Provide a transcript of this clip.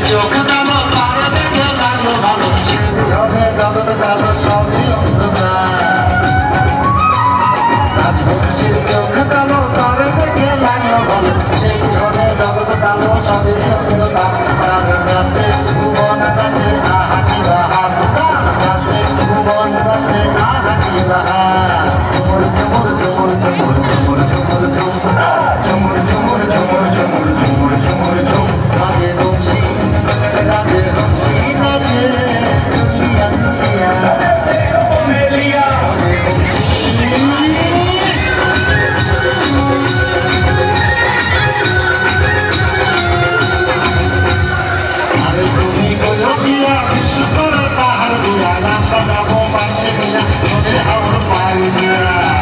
চোখ কালো তার দেখে লাগলো ভালো সে বিহনে জগৎ কালো সবই অন্ধকার রাজবংশীর চোখ কালো তার দেখে লাগলো ভালো সে বিহনে জগৎ কালো সবই অন্ধকার তার রাতে ভুবন রাতে আহানি বাহার তার রাতে ভুবন রাতে আহানি বাহার চুমুর চুমুর চুমুর চুমুর চুমুর চুমুর চুমুর চুমুর চুমুর চুমুর চুমুর চুমুর চুম রাজে বংশী রাজে বংশী নাচে দুনিয়া দুনিয়া মেলিয়া রাজে বংশী আরে তুমি কইও দিয়া বিশ্ব করে তাহার দিয়া গান বাজাবো বাঁচে দিয়া নদীর হাওর পাই দিয়া